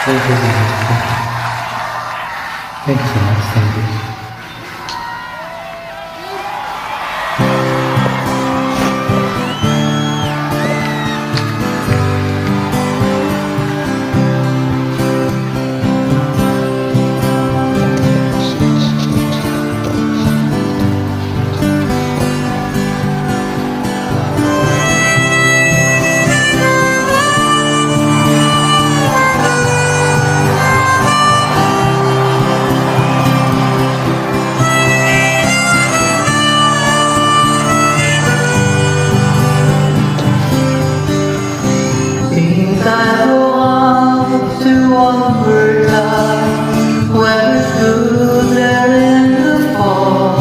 Thank you so much. Thank you so much. Thank you. Think I belong to one more time when we stood there in the fall.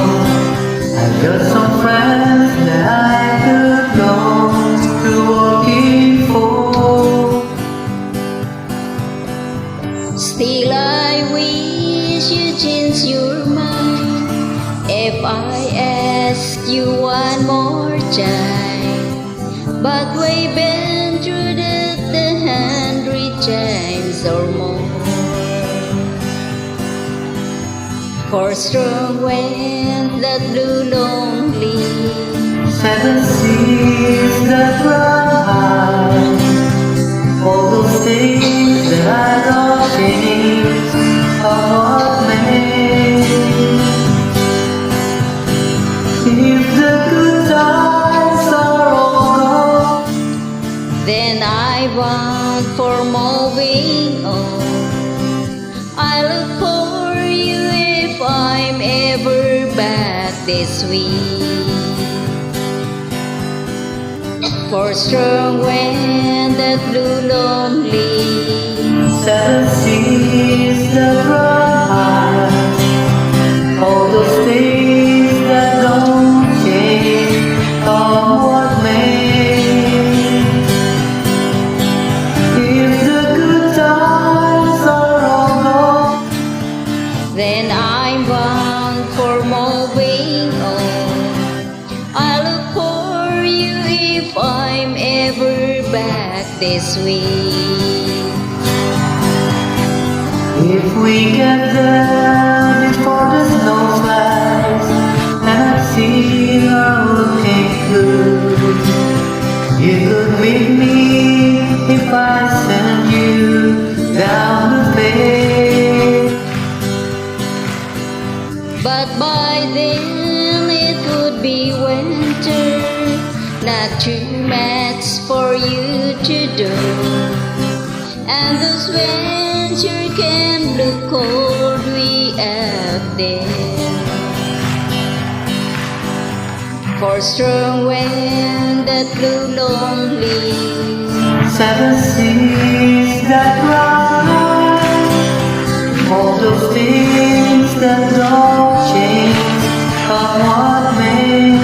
I've got some friends that I could go to walking for. Still I wish you change your mind if I ask you one more time. But we've been through that 100 times or more. For strong wind that blew lonely, 7 seas that run high, all those things that I don't change are what made. If the good times are all gone, then I want for moving on. I look for you if I'm ever back this week. For strong wind that blew lonely, 7 seas that run high, all those things that don't change are what made. If the good times are all gone, then I'm bound for moving on. I look for you if I'm ever back this week. if we get there before the snow flies and I see her looking good, you could meet me if I send you down the bay. But by then it would be winter, not too much for you to do. And those winter can look cold way up there. For strong wind that blew lonely, 7 seas that run high, all those things that don't change are what made.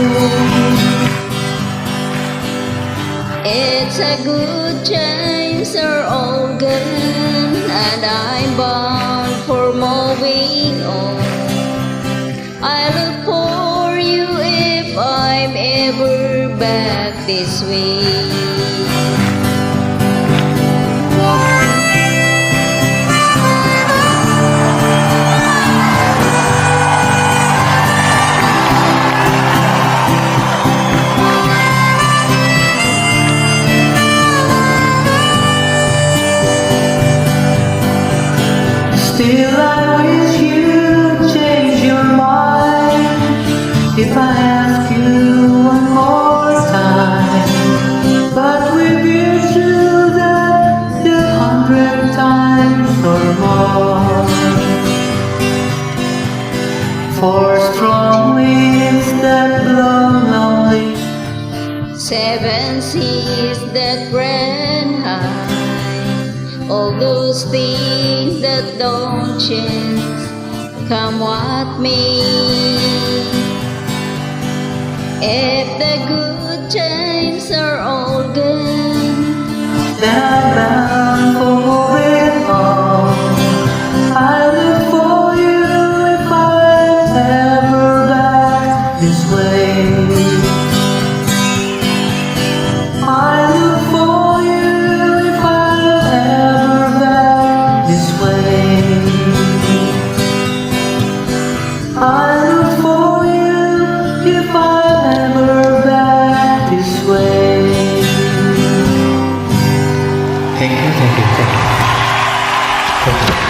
it's a good times are all gone, and I'm bound for moving on. I look for you if I'm ever back this week. Still I wish you'd change your mind if I ask you one more time. But we've been through that 100 times or more. For strong winds that blow lonely, 7 seas that ran high, all those things that don't change, come what may. If the good times are all gone, then I'm bound for moving on. I look for you if I'm ever back this way. I look for you if I'm ever back this Thank you.